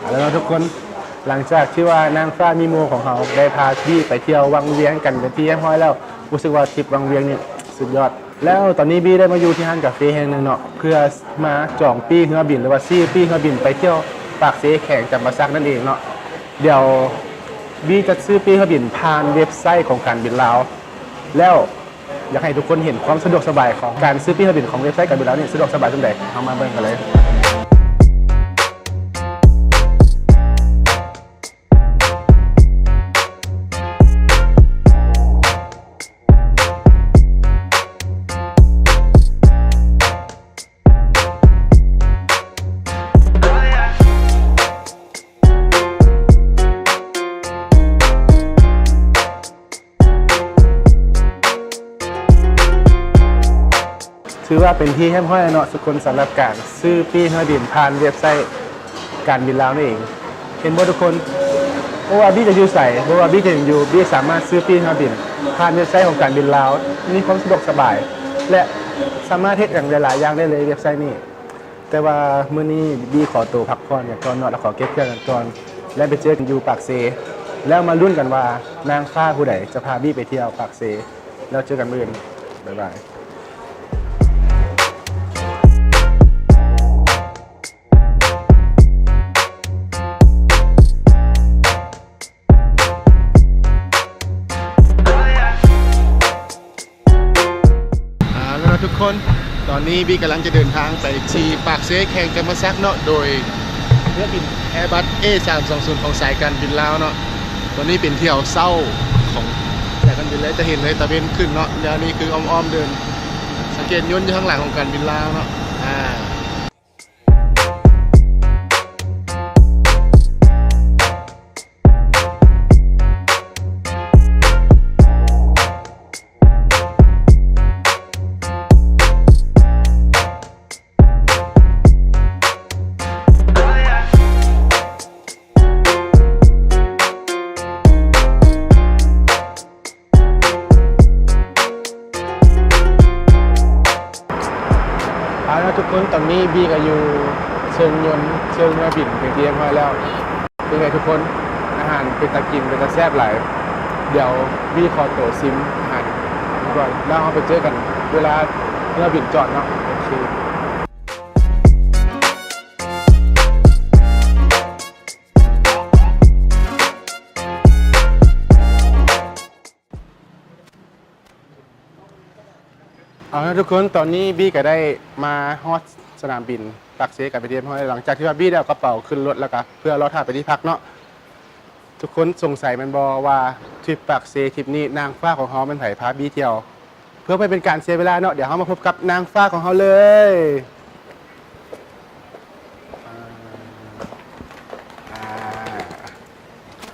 แล้วทุกคนหลังจากที่ว่านางฟ้ามีโมของเขาได้พาพี่ไปเที่ยววังเวียงกันเป็นที่เรียบร้อยแล้วรู้สึกว่าทริปวังเวียงนี่สุดยอดแล้วตอนนี้บี้ได้มาอยู่ที่ห้างกาแฟแห่งหนึ่งเนาะเพื่อมาจองปี้เรือบินหรือว่าซี่ปี้เรือบินไปเที่ยวปากเซแข่งจำปาสักนั่นเองเนาะเดี๋ยวบี้จะซื้อปี้เรือบินผ่านเว็บไซต์ของการบินลาวแล้วอยากให้ทุกคนเห็นความสะดวกสบายของการซื้อปี้เรือบินของเว็บไซต์การบินลาวนี่สะดวกสบายจังใดเอามาเบิ่งกันเลยถือว่าเป็นที่แห้งห้อยเนาะสุคนสำหรับการซื้อปี้เรือบินผ่านเว็บไซต์การบินลาวนั่นเองเห็นบ่ทุกคนเพราะว่าบี้จะอยู่ใส่เพราะว่าบี้จะอยู่บี้สามารถซื้อปี้เรือบินผ่านเว็บไซต์ของการบินลาวมีความสะดวกสบายและสามารถเฮ็ดอย่างหลายๆอย่างได้เลยเว็บไซต์นี้แต่ว่ามื้อนี้บี้ขอตัวพักผ่อนอย่างก่อนเนาะแล้วขอเก็บเครื่องกันก่อนและไปเจอกันอยู่ปากเซแล้วมาลุ้นกันว่านางฟ้าผู้ใดจะพาบี้ไปเที่ยวปากเซแล้วเจอกันมื้อนี้บ๊ายบายแล้วทุกคนตอนนี้บี้กำลังจะเดินทางไปที่ปากเซแข่งกันมาซักเนาะโดยเรือบินแอร์บัส A320 ของสายการบินลาวเนาะตอนนี้เป็นเที่ยวเศร้าของสายการบินแล้วจะเห็นเลยตะเวนขึ้นเนาะแล้วนี่คืออ้อมๆเดินสังเกตยนต์อยู่ข้างหลังของการบินลาวเนาะแล้วทุกคนตอนนี้บี้ก็อยู่เชิงยนต์เชิงเรือบินเป็นที่เรียบร้อยแล้วเป็นไงทุกคนอาหารเป็นตะกินเป็นตะแซ่บหลายเดี๋ยวบี้ขอตัวซิมอาหารก่อนแล้วเราไปเจอกันเวลาเรือบินจอดเนาะโอเคเอาละทุกคนตอนนี้บี้ก็ได้มาฮอดสนามบินปากเซกับไปเรียบร้อยหลังจากที่ว่าบี้ได้เอากระเป๋าขึ้นรถแล้วก็เพื่อรอถ่ายไปที่พักเนาะทุกคนสงสัยมันบอว่าทริปปากเซทริปนี้นางฟ้าของเขาเป็นไผ่พาบี้เที่ยวเพื่อไม่เป็นการเสียเวลาเนาะเดี๋ยวเขามาพบกับนางฟ้าของเขาเลย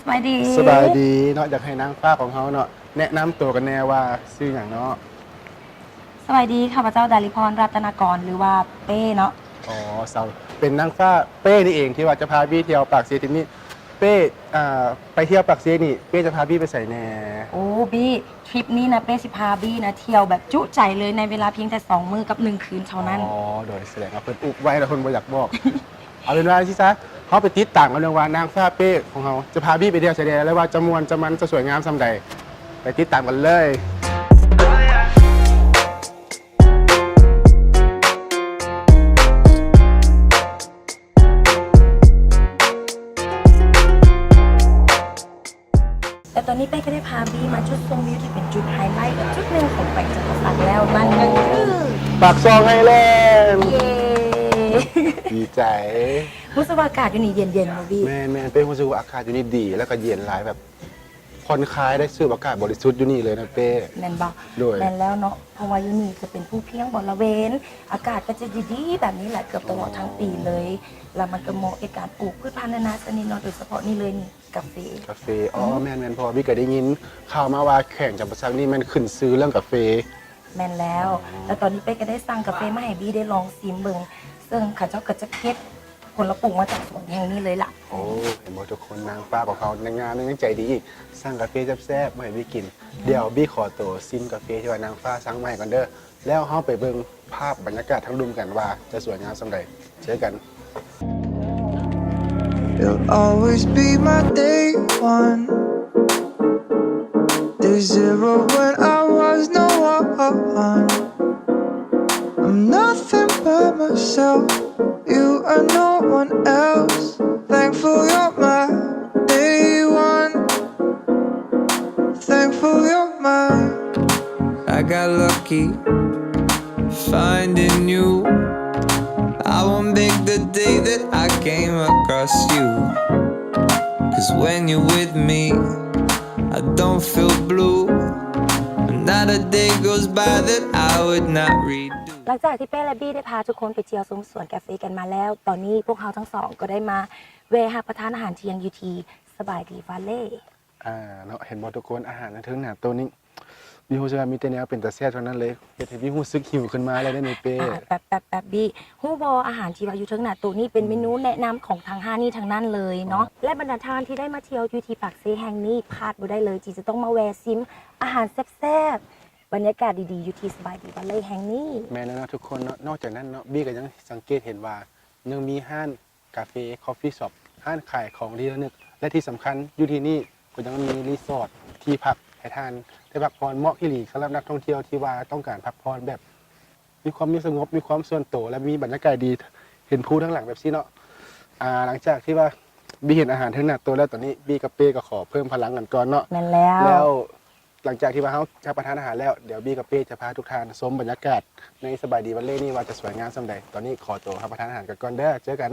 สบายดีสบายดีเนาะอยากให้นางฟ้าของเขาเนาะแนะนำตัวกันแน่ว่าชื่ออย่างเนาะสบายดีข้าพเจ้าดาริพรรัตนากรหรือว่าเป้เนาะอ๋อสาวเป็นนางฟ้าเป้นี่เองที่ว่าจะพาบี้เที่ยวปากเซทริปนี้เป้ไปเที่ยวปากเซนี่เป้จะพาบี้ไปใส่แน่โอ้บี้ทริปนี้นะเป้สิพาบี้นะเที่ยวแบบจุใจเลยในเวลาเพียงแต่2 มื้อกับ1 คืนเท่านั้นอ๋อโดยแสดงว่าเพิ่นอุบไว้แล้วคนบ่อยากบอก เอาเป็นว่าที่ซะเขาไปติดต่างกันเรื่องว่านางฟ้าเป้ของเขาจะพาบี้ไปเที่ยวใส่แน่แล้วว่าจะมวนจะมันจะสวยงามส่ำใดไปติดตามกันเลยแต่ตอนนี้เป้ก็ได้พาบี้มาจุดชมวิวที่เป็นจุดไฮไลท์จุดหนึ่งของไปจังหวัดตากแล้วนั่นก็คือปากซองไฮแลนด์เย้ดีใจรู้สึกว่าอากาศอยู่นี่เย็นๆนะบี้แม่เป็นรู้สึกว่าอากาศอยู่นี่ดีแล้วก็เย็นหลายแบบผ่อนคลายได้สูดอากาศบริสุทธิ์อยู่นี่เลยนะเป้แม่นบ่แม่นแล้วเนาะเพราะว่าอยู่นี่จะเป็นผู้เพียงบริเวณอากาศก็จะดีๆแบบนี้แหละเกือบตลอดทั้งปีเลยแล้วมันก็เหมาะในการปลูกพืชพันธุ์นานาชนิดเนาะโดยเฉพาะนี่เลยนี่กาแฟอ๋อแม่นพอพี่ก็ได้ยินข่าวมาว่าแข่งจำปาสักนี่มันขึ้นซื้อเรื่องกาแฟแม่นแล้วตอนนี้เป้ก็ได้สั่งกาแฟมาให้บี้ได้ลองชิมเบิ่งซึ่งข้าเจ้าก็จะเฮ็ดผลปลูกมาจากสวนแห่งนี้เลยล่ะโอ้เห็นบอกทุกคนนางฟ้าของเขานางงามยังใจดีอีกสั่งกาแฟแซ่บๆมาให้บี้กินเดี๋ยวบี้ขอตัวซิมกาแฟที่ว่านางฟ้าสั่งมาให้ก่อนเด้อแล้วเฮาไปเบิ่งภาพบรรยากาศทั้งรุมกันว่าจะสวยงามส่ำใดเจอกัน You'll always be my day one. Day zero when I was no one. I'm nothing but myself. You are no one else. Thankful you're my day one. Thankful you're mine. I got lucky finding you. I won't make the day that I came across you. 'Cause when you're with me, I don't feel blue. Not a day goes by that I would not redo. หลังจากที่เป้และบี้ได้พาทุกคนไปเที่ยวซุ้มสวนกาแฟกันมาแล้ว ตอนนี้พวกเขาทั้งสองก็ได้มาแวะรับประทานอาหารเที่ยงอยู่ที่สบายดีวาเล่ เนาะเห็นบ่ทุกคนอาหารในเทิงหน้าตัวนี้มีฮู้สึกว่ามีแต่แนวเป็นตาแซ่บเท่านั้นเลยเฮ็ดให้มีฮู้สึกหิวขึ้นมาเลยได้ในเป้ แบบบี้ฮู้บออาหารที่ว่าอยู่เทิงหน้าตัวนี้เป็นเมนูแนะนำของทางห้างนี่ทางนั้นเลยเนาะและบรรดาทานที่ได้มาเที่ยวอยู่ที่ปากเซแห่งนี้พลาดบ่ได้เลยที่จะต้องมาแวะซิมอาหารแซ่บๆบรรยากาศดีๆอยู่ที่สบายดีวาเล่แห่งนี้ แม่นแล้วเนาะทุกคนเนาะนอกจากนั้นเนาะบี้ก็ยังสังเกตเห็นว่ายังมีห้านกาแฟคอฟฟี่ช็อปห้านขายของที่ระลึกและที่สำคัญอยู่ที่นี่ก็ยังมีรีสอร์ทที่พักให้ทานได้พักผ่อนเหมาะที่หลีสำหรับนักท่องเที่ยวที่ว่าต้องการพักผ่อนแบบมีความสงบมีความส่วนตัวและมีบรรยากาศดีเห็นภูทั้งหลังแบบนี้เนาะหลังจากที่ว่าบี้เห็นอาหารทั้งหน้าตัวแล้วตอนนี้บี้กับเป้ก็ขอเพิ่มพลังกันก่อนเนาะ แม่นแล้ว แล้วหลังจากที่ว่าเขารับประทานอาหารแล้วเดี๋ยวบี้กับเป้จะพาทุกท่านชมบรรยากาศในสบายดีวันเล่นี่ว่าจะสวยงามส่ำใดตอนนี้ขอตัวรับประทานอาหารกันก่อนเด้อเจอกัน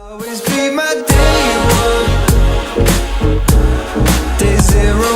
Always be my day one. Day zero